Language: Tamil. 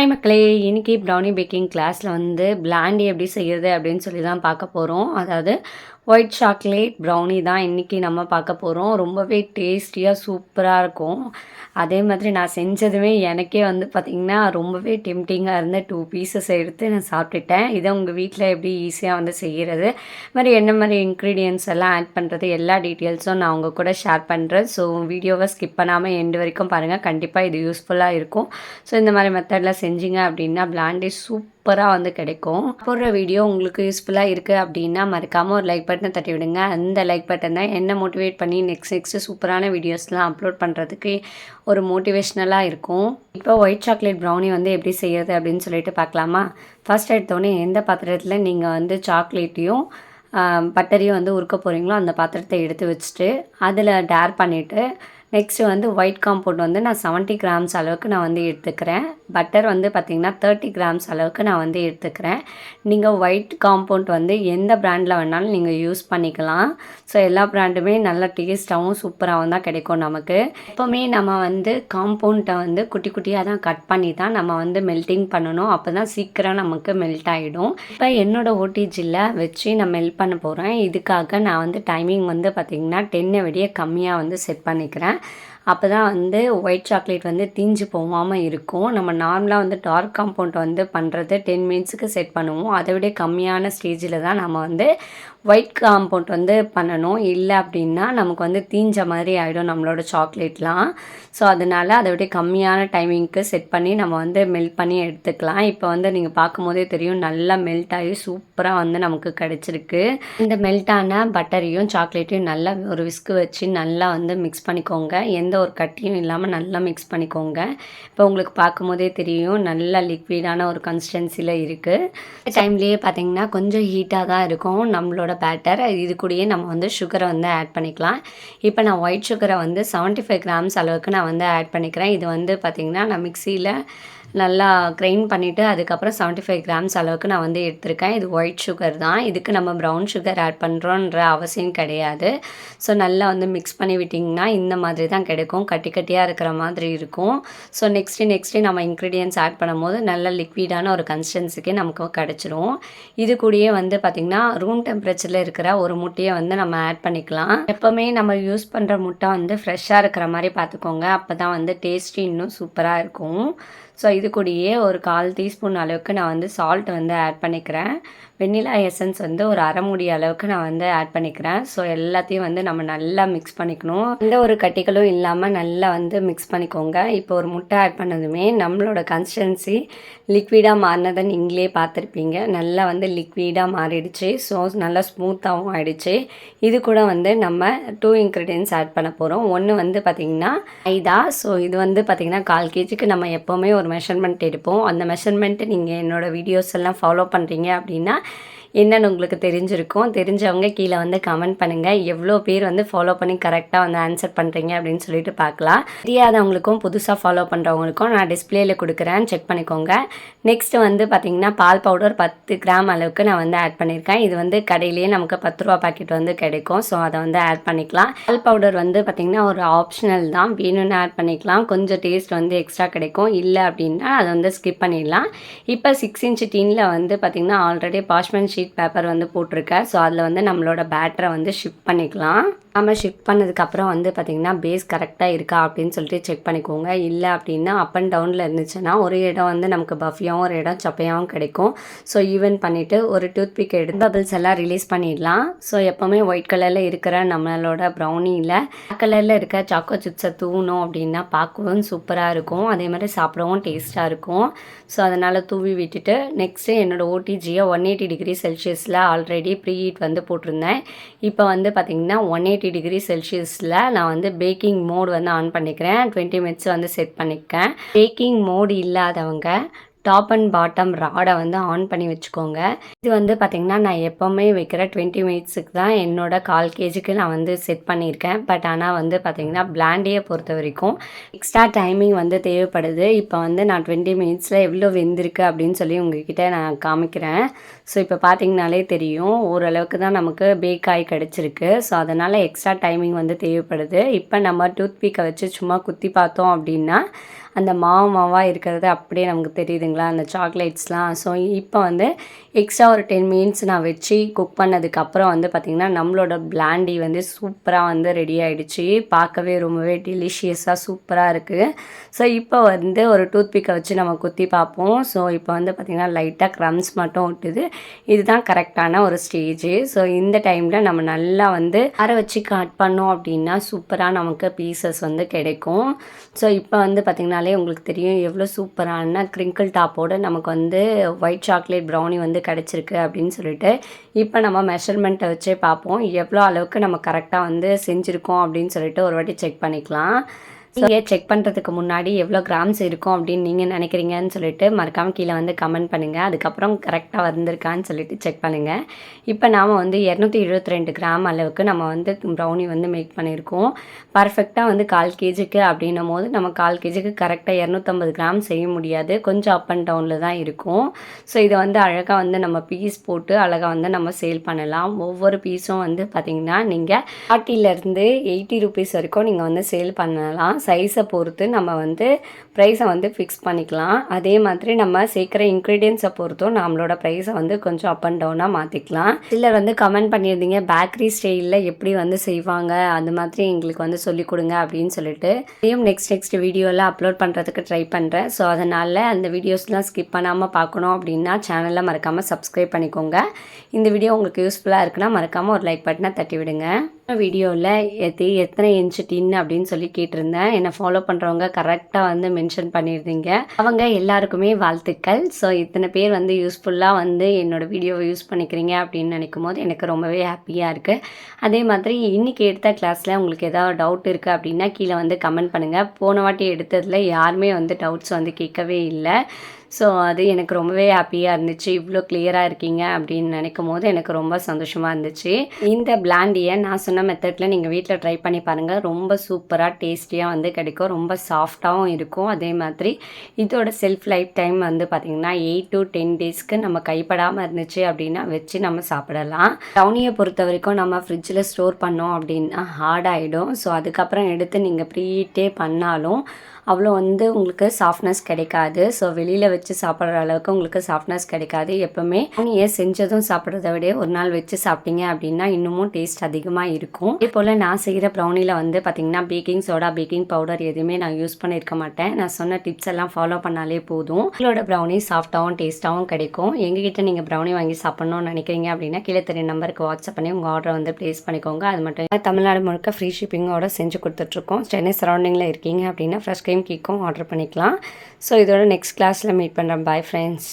ஹாய் மக்களே! இன்னைக்கு ப்ரௌனி பேக்கிங் கிளாஸில் வந்து பிளாண்டி எப்படி செய்கிறது அப்படின்னு சொல்லி தான் பார்க்க போகிறோம். அதாவது ஒயிட் சாக்லேட் ப்ரௌனி தான் இன்றைக்கி நம்ம பார்க்க போகிறோம். ரொம்பவே டேஸ்டியாக சூப்பராக இருக்கும். அதே மாதிரி நான் செஞ்சதுமே எனக்கே வந்து பார்த்திங்கன்னா ரொம்பவே டெம்டிங்காக இருந்த 2 பீசஸ் எடுத்து நான் சாப்பிட்டுட்டேன். இதை உங்கள் வீட்டில் எப்படி ஈஸியாக வந்து செய்கிறது, மாதிரி என்ன மாதிரி இன்க்ரீடியன்ட்ஸ் எல்லாம் ஆட் பண்ணுறது, எல்லா டீட்டெயில்ஸும் நான் உங்கள் கூட ஷேர் பண்ணுறேன். ஸோ வீடியோவை ஸ்கிப் பண்ணாமல் எண்டு வரைக்கும் பாருங்கள். கண்டிப்பாக இது யூஸ்ஃபுல்லாக இருக்கும். ஸோ இந்த மாதிரி மெத்தடில் செஞ்சீங்க அப்படின்னா பிளாண்டி சூப்பராக வந்து கிடைக்கும். போடுற வீடியோ உங்களுக்கு யூஸ்ஃபுல்லாக இருக்குது அப்படின்னா மறக்காமல் ஒரு லைக் பட்டனை தட்டி விடுங்க. அந்த லைக் பட்டன் தான் என்ன மோட்டிவேட் பண்ணி நெக்ஸ்ட்டு சூப்பரான வீடியோஸ்லாம் அப்லோட் பண்ணுறதுக்கு ஒரு மோட்டிவேஷ்னலாக இருக்கும். இப்போ ஒயிட் சாக்லேட் ப்ரௌனி வந்து எப்படி செய்கிறது அப்படின்னு சொல்லிட்டு பார்க்கலாமா? ஃபர்ஸ்ட் எடுத்தோடனே எந்த பாத்திரத்தில் நீங்கள் வந்து சாக்லேட்டையும் பட்டரையும் வந்து உருக்க போகிறீங்களோ அந்த பாத்திரத்தை எடுத்து வச்சுட்டு அதில் டேர் பண்ணிவிட்டு நெக்ஸ்ட்டு வந்து ஒயிட் காம்பவுண்ட் வந்து நான் 70 கிராம்ஸ் அளவுக்கு நான் வந்து எடுத்துக்கிறேன். பட்டர் வந்து பார்த்திங்கன்னா 30 கிராம்ஸ் அளவுக்கு நான் வந்து எடுத்துக்கிறேன். நீங்கள் ஒயிட் காம்பவுண்ட் வந்து எந்த ப்ராண்டில் வேணாலும் நீங்கள் யூஸ் பண்ணிக்கலாம். ஸோ எல்லா ப்ராண்டுமே நல்ல டேஸ்ட்டாகவும் சூப்பராகவும் தான் கிடைக்கும் நமக்கு. எப்போவுமே நம்ம வந்து காம்பவுண்ட்டை வந்து குட்டி குட்டியாக தான் கட் பண்ணி தான் நம்ம வந்து மெல்ட்டிங் பண்ணணும். அப்போ தான் சீக்கிரம் நமக்கு மெல்ட் ஆகிடும். இப்போ என்னோடய ஓடிஜியில் வச்சு நான் மெல்ட் பண்ண போகிறேன். இதுக்காக நான் வந்து டைமிங் வந்து பார்த்திங்கன்னா 10 விட கம்மியாக வந்து செட் பண்ணிக்கிறேன். அப்போ தான் வந்து ஒயிட் சாக்லேட் வந்து தீஞ்சு போகாமல் இருக்கும். நம்ம நார்மலாக வந்து டார்க் காம்பவுண்ட் வந்து பண்ணுறது 10 மினிட்ஸுக்கு செட் பண்ணுவோம். அதை விட கம்மியான ஸ்டேஜில் தான் நம்ம வந்து ஒயிட் காம்பவுண்ட் வந்து பண்ணணும். இல்லை அப்படின்னா நமக்கு வந்து தீஞ்ச மாதிரி ஆகிடும் நம்மளோட சாக்லேட்லாம். ஸோ அதனால் அதை விட கம்மியான டைமிங்க்கு செட் பண்ணி நம்ம வந்து மெல்ட் பண்ணி எடுத்துக்கலாம். இப்போ வந்து நீங்கள் பார்க்கும் போதே தெரியும் நல்லா மெல்ட் ஆகி சூப்பராக வந்து நமக்கு கிடச்சிருக்கு. இந்த மெல்ட்டான பட்டரையும் சாக்லேட்டையும் நல்லா ஒரு விஸ்கு வச்சு நல்லா வந்து மிக்ஸ் பண்ணிக்கோங்க. எந்த ஒரு கட்டியும் இல்லாமல் நல்லா மிக்ஸ் பண்ணிக்கோங்க. இப்போ உங்களுக்கு பார்க்கும் போதே தெரியும் நல்லா லிக்விடான ஒரு கன்சிஸ்டன்சியில் இருக்குது. டைம்லேயே பார்த்திங்கன்னா கொஞ்சம் ஹீட்டாக தான் இருக்கும் நம்மளோட பேட்டர். இது கூடயே நம்ம வந்து சுகரை வந்து ஆட் பண்ணிக்கலாம். இப்போ நான் ஒயிட் சுகரை வந்து 75 கிராம்ஸ் அளவுக்கு நான் வந்து ஆட் பண்ணிக்கிறேன். இது வந்து பார்த்திங்கன்னா நான் மிக்சியில் நல்லா கிரைண்ட் பண்ணிவிட்டு அதுக்கப்புறம் 75 கிராம்ஸ் அளவுக்கு நான் வந்து எடுத்திருக்கேன். இது ஒயிட் சுகர் தான். இதுக்கு நம்ம ப்ரௌன் சுகர் ஆட் பண்ணுறோன்ற அவசியம் கிடையாது. ஸோ நல்லா வந்து மிக்ஸ் பண்ணி விட்டிங்கன்னா இந்த மாதிரி தான் கிடைக்கும். கட்டி கட்டியாக இருக்கிற மாதிரி இருக்கும். ஸோ நெக்ஸ்ட்டு நம்ம இன்க்ரீடியன்ட்ஸ் ஆட் பண்ணும்போது நல்ல லிக்விடான ஒரு கன்சிஸ்டன்சிக்கு நமக்கு கிடச்சிரும். இது கூடயே வந்து பார்த்திங்கன்னா ரூம் டெம்பரேச்சரில் இருக்கிற ஒரு முட்டையை வந்து நம்ம ஆட் பண்ணிக்கலாம். எப்போவுமே நம்ம யூஸ் பண்ணுற முட்டை வந்து ஃப்ரெஷ்ஷாக இருக்கிற மாதிரி பார்த்துக்கோங்க. அப்போ தான் வந்து டேஸ்ட்டு இன்னும் சூப்பராக இருக்கும். ஸோ இது கூடயே ஒரு 1/4 டீஸ்பூன் அளவுக்கு நான் வந்து சால்ட் வந்து ஆட் பண்ணிக்கிறேன். வெண்ணிலா எசன்ஸ் வந்து ஒரு அரை மூடி அளவுக்கு நான் வந்து ஆட் பண்ணிக்கிறேன். ஸோ எல்லாத்தையும் வந்து நம்ம நல்லா மிக்ஸ் பண்ணிக்கணும். எந்த ஒரு கட்டிகளும் இல்லாமல் நல்லா வந்து மிக்ஸ் பண்ணிக்கோங்க. இப்போ ஒரு முட்டை ஆட் பண்ணதுமே நம்மளோட கன்சிஸ்டன்சி லிக்விடாக மாறினதை நீங்களே பார்த்துருப்பீங்க. நல்லா வந்து லிக்விடாக மாறிடுச்சு. ஸோ நல்லா ஸ்மூத்தாகவும் ஆகிடுச்சு. இது கூட வந்து நம்ம 2 இன்க்ரீடியன்ட்ஸ் ஆட் பண்ண போகிறோம். ஒன்று வந்து பார்த்திங்கன்னா மைதா. ஸோ இது வந்து பார்த்திங்கன்னா 1/4 கேஜிக்கு நம்ம எப்போவுமே ஒரு மெஷர்மெண்ட் எடுப்போம். அந்த மெஷர்மெண்ட்டு நீங்கள் என்னோடய வீடியோஸ் எல்லாம் ஃபாலோ பண்ணுறீங்க அப்படின்னா என்னென்னு உங்களுக்கு தெரிஞ்சிருக்கும். தெரிஞ்சவங்க கீழே வந்து கமெண்ட் பண்ணுங்கள். எவ்வளோ பேர் வந்து ஃபாலோ பண்ணி கரெக்டாக வந்து ஆன்சர் பண்ணுறீங்க அப்படின்னு சொல்லிட்டு பார்க்கலாம். தெரியாதவங்களுக்கும் புதுசாக ஃபாலோ பண்ணுறவங்களுக்கும் நான் டிஸ்பிளேயில் கொடுக்குறேன், செக் பண்ணிக்கோங்க. நெக்ஸ்ட்டு வந்து பார்த்திங்கன்னா பால் பவுடர் 10 கிராம் அளவுக்கு நான் வந்து ஆட் பண்ணியிருக்கேன். இது வந்து கடையிலேயே நமக்கு 10 ரூபா பாக்கெட் வந்து கிடைக்கும். ஸோ அதை வந்து ஆட் பண்ணிக்கலாம். பால் பவுடர் வந்து பார்த்திங்கன்னா ஒரு ஆப்ஷனல் தான், வேணும்னு ஆட் பண்ணிக்கலாம். கொஞ்சம் டேஸ்ட் வந்து எக்ஸ்ட்ரா கிடைக்கும். இல்லை அப்படின்னா அதை வந்து ஸ்கிப் பண்ணிடலாம். இப்போ 6 இன்ச் டீனில் வந்து பார்த்திங்கன்னா ஆல்ரெடி பார்ச்மெண்ட் ஷீட் பேப்பர் வந்து போட்டிருக்கேன். ஸோ அதில் வந்து நம்மளோட பேட்டரை வந்து ஷிஃப்ட் பண்ணிக்கலாம். நம்ம ஷிஃப்ட் பண்ணதுக்கப்புறம் வந்து பார்த்திங்கன்னா பேஸ் கரெக்டாக இருக்கா அப்படின்னு சொல்லிட்டு செக் பண்ணிக்கோங்க. இல்லை அப்படின்னா அப் அண்ட் டவுனில் இருந்துச்சுன்னா ஒரு இடம் வந்து நமக்கு பஃபியாகவும் ஒரு இடம் சப்பையாகவும் கிடைக்கும். ஸோ ஈவன் பண்ணிவிட்டு ஒரு டூத் பிக் எடுத்து பபிள்ஸ் எல்லாம் ரிலீஸ் பண்ணிடலாம். ஸோ எப்போவுமே ஒயிட் கலரில் இருக்கிற நம்மளோட ப்ரௌனியில் பிளாக் கலரில் இருக்க சாக்கோ சிப்ஸை தூவணும் அப்படின்னா பார்க்கவும் சூப்பராக இருக்கும். அதே மாதிரி சாப்பிடவும் டேஸ்ட்டாக இருக்கும். ஸோ அதனால் தூவி விட்டுட்டு நெக்ஸ்ட்டு என்னோடய ஓடிஜியை 180 டிகிரி செல்சியஸில் ஆல்ரெடி ப்ரீ ஹீட் வந்து போட்டிருந்தேன். இப்போ வந்து பார்த்திங்கன்னா 180 டிகிரி செல்சியஸில் நான் வந்து பேக்கிங் மோட் வந்து ஆன் பண்ணிக்கிறேன். 20 மினிட்ஸ் வந்து செட் பண்ணிக்கிறேன். பேக்கிங் மோடு இல்லாதவங்க டாப் அண்ட் பாட்டம் ராடை வந்து ஆன் பண்ணி வச்சுக்கோங்க. இது வந்து பார்த்திங்கன்னா நான் எப்போவுமே வைக்கிற 20 மினிட்ஸுக்கு தான் என்னோட 1/4 கேஜிக்கு நான் வந்து செட் பண்ணியிருக்கேன். பட் ஆனால் வந்து பார்த்திங்கன்னா பிளாண்டியை பொறுத்த வரைக்கும் எக்ஸ்ட்ரா டைமிங் வந்து தேவைப்படுது. இப்போ வந்து நான் 20 மினிட்ஸில் எவ்வளோ வெந்திருக்கு அப்படின்னு சொல்லி உங்ககிட்ட நான் காமிக்கிறேன். ஸோ இப்போ பார்த்திங்கனாலே தெரியும் ஓரளவுக்கு தான் நமக்கு பேக் ஆகி கிடச்சிருக்கு. ஸோ அதனால் எக்ஸ்ட்ரா டைமிங் வந்து தேவைப்படுது. இப்போ நம்ம டூத் பிக்கை வச்சு சும்மா குத்தி பார்த்தோம் அப்படின்னா அந்த மாவாக இருக்கிறது அப்படியே நமக்கு தெரியுதுங்களா அந்த சாக்லேட்ஸ்லாம். ஸோ இப்போ வந்து எக்ஸ்ட்ரா ஒரு 10 மினிட்ஸ் நான் வச்சு குக் பண்ணதுக்கப்புறம் வந்து பார்த்திங்கன்னா நம்மளோட பிளாண்டி வந்து சூப்பராக வந்து ரெடி ஆகிடுச்சு. பார்க்கவே ரொம்பவே டெலிஷியஸாக சூப்பராக இருக்குது. ஸோ இப்போ வந்து ஒரு டூத்பிக்கை வச்சு நம்ம குத்தி பார்ப்போம். ஸோ இப்போ வந்து பார்த்திங்கன்னா லைட்டாக க்ரம்ஸ் மட்டும் ஒட்டுது. இதுதான் கரெக்டான ஒரு ஸ்டேஜு. ஸோ இந்த டைமில் நம்ம நல்லா வந்து அரை வச்சு கட் பண்ணோம் அப்படின்னா சூப்பராக நமக்கு பீசஸ் வந்து கிடைக்கும். ஸோ இப்போ வந்து பார்த்திங்கனாலே உங்களுக்கு தெரியும் எவ்வளோ சூப்பரான க்ரிங்கிள் டாப்போடு நமக்கு வந்து ஒயிட் சாக்லேட் ப்ரௌனி வந்து கிடச்சிருக்கு அப்படின்னு சொல்லிட்டு இப்போ நம்ம மெஷர்மெண்ட்டை வச்சே பார்ப்போம் எவ்வளோ அளவுக்கு நம்ம கரெக்டாக வந்து செஞ்சுருக்கோம் அப்படின்னு சொல்லிட்டு ஒரு வாட்டி செக் பண்ணிக்கலாம். நீங்கள் செக் பண்ணுறதுக்கு முன்னாடி எவ்வளோ கிராம்ஸ் இருக்கும் அப்படின்னு நீங்கள் நினைக்கிறீங்கன்னு சொல்லிட்டு மறக்காமல் கீழே வந்து கமெண்ட் பண்ணுங்கள். அதுக்கப்புறம் கரெக்டாக வந்திருக்கான்னு சொல்லிட்டு செக் பண்ணுங்கள். இப்போ நாம் வந்து 272 கிராம் அளவுக்கு நம்ம வந்து ப்ரௌனி வந்து மேக் பண்ணியிருக்கோம். பர்ஃபெக்டாக வந்து 1/4 கேஜிக்கு அப்படின்னும் போது நம்ம 1/4 கேஜிக்கு கரெக்டாக 250 கிராம் செய்ய முடியாது. கொஞ்சம் அப் அண்ட் டவுனில் தான் இருக்கும். ஸோ இதை வந்து அழகாக வந்து நம்ம பீஸ் போட்டு அழகாக வந்து நம்ம சேல் பண்ணலாம். ஒவ்வொரு பீஸும் வந்து பார்த்திங்கன்னா நீங்கள் 40லேருந்து 80 ருபீஸ் வரைக்கும் நீங்கள் வந்து சேல் பண்ணலாம். சைஸை பொறுத்து நம்ம வந்து ப்ரைஸை வந்து ஃபிக்ஸ் பண்ணிக்கலாம். அதே மாதிரி நம்ம சேர்க்குற இன்க்ரீடியன்ஸை பொறுத்தும் நம்மளோட ப்ரைஸை வந்து கொஞ்சம் அப் அண்ட் டவுனாக மாற்றிக்கலாம். சிலர் வந்து கமெண்ட் பண்ணியிருந்தீங்க பேக்கரி ஸ்டைலில் எப்படி வந்து செய்வாங்க அந்த மாதிரி எங்களுக்கு வந்து சொல்லிக் கொடுங்க அப்படின்னு சொல்லிட்டு. இதையும் நெக்ஸ்ட் வீடியோவில் அப்லோட் பண்ணுறதுக்கு ட்ரை பண்ணுறேன். ஸோ அதனால் அந்த வீடியோஸ்லாம் ஸ்கிப் பண்ணாமல் பார்க்கணும் அப்படின்னா சேனலை மறக்காமல் சப்ஸ்கிரைப் பண்ணிக்கோங்க. இந்த வீடியோ உங்களுக்கு யூஸ்ஃபுல்லாக இருக்குன்னா மறக்காமல் ஒரு லைக் பட்டனை தட்டி விடுங்க. வீடியோவில் எத்தனை இன்ச்சு டின் அப்படின்னு சொல்லி கேட்டிருந்தேன். என்னை ஃபாலோ பண்ணுறவங்க கரெக்டாக வந்து மென்ஷன் பண்ணியிருந்தீங்க. அவங்க எல்லாருக்குமே வாழ்த்துக்கள். ஸோ இத்தனை பேர் வந்து யூஸ்ஃபுல்லாக வந்து என்னோடய வீடியோவை யூஸ் பண்ணிக்கிறீங்க அப்படின்னு நினைக்கும் போது எனக்கு ரொம்பவே ஹாப்பியாக இருக்குது. அதே மாதிரி இன்றைக்கி எடுத்த கிளாஸில் உங்களுக்கு ஏதாவது டவுட் இருக்குது அப்படின்னா கீழே வந்து கமெண்ட் பண்ணுங்கள். போன வாட்டி எடுத்ததில் யாருமே வந்து டவுட்ஸ் வந்து கேட்கவே இல்லை. ஸோ அது எனக்கு ரொம்பவே ஹாப்பியாக இருந்துச்சு. இவ்வளோ கிளியராக இருக்கீங்க அப்படின்னு நினைக்கும் போது எனக்கு ரொம்ப சந்தோஷமாக இருந்துச்சு. இந்த பிளாண்டியை நான் சொன்ன மெத்தடில் நீங்கள் வீட்டில் ட்ரை பண்ணி பாருங்கள். ரொம்ப சூப்பராக டேஸ்டியாக வந்து கிடைக்கும். ரொம்ப சாஃப்டாகவும் இருக்கும். அதே மாதிரி இதோட செல்ஃப் லைஃப் டைம் வந்து பார்த்திங்கன்னா 8 to 10 டேஸ்க்கு நம்ம கைப்படாமல் இருந்துச்சு அப்படின்னா வச்சு நம்ம சாப்பிடலாம். ப்ரௌனியை பொறுத்த வரைக்கும் நம்ம ஃப்ரிட்ஜில் ஸ்டோர் பண்ணோம் அப்படின்னா ஹார்ட் ஆகிடும். ஸோ அதுக்கப்புறம் எடுத்து நீங்கள் ப்ரீஹீட்டே பண்ணாலும் அவ்வளோ வந்து உங்களுக்கு சாஃப்ட்னஸ் கிடைக்காது. ஸோ வெளியில் வச்சு சாப்பிட்ற அளவுக்கு உங்களுக்கு சாஃப்ட்னஸ் கிடைக்காது. எப்போவுமே நீங்கள் செஞ்சதும் சாப்பிட்றத விட ஒரு நாள் வச்சு சாப்பிட்டீங்க அப்படின்னா இன்னமும் டேஸ்ட் அதிகமாக இருக்கும். இதே போல் நான் செய்கிற ப்ரௌனியில் வந்து பார்த்திங்கன்னா பேக்கிங் சோடா பேக்கிங் பவுடர் எதுவுமே நான் யூஸ் பண்ணியிருக்க மாட்டேன். நான் சொன்ன டிப்ஸ் எல்லாம் ஃபாலோ பண்ணாலே போதும். உங்களோட ப்ரௌனி சாஃப்டாகவும் டேஸ்ட்டாகவும் கிடைக்கும். எங்ககிட்ட நீங்கள் ப்ரௌனி வாங்கி சாப்பிட்ணுன்னு நினைக்கிறீங்க அப்படின்னா கீழே தெரிய நம்பருக்கு வாட்ஸ்அப் பண்ணி உங்கள் ஆர்டரை வந்து ப்ளேஸ் பண்ணிக்கோங்க. அது மட்டும் தமிழ்நாடு முழுக்க ஃப்ரீ ஷிப்பிங்கோட செஞ்சு கொடுத்துட்ருக்கோம். சென்னை சரௌண்டிங்கில் இருக்கீங்க அப்படின்னா ஃப்ரெஷ் கேக்கும் ஆர்டர் பண்ணிக்கலாம். ஸோ இதோட நெக்ஸ்ட் கிளாஸில் மீட் பண்ணுறேன். Bye friends.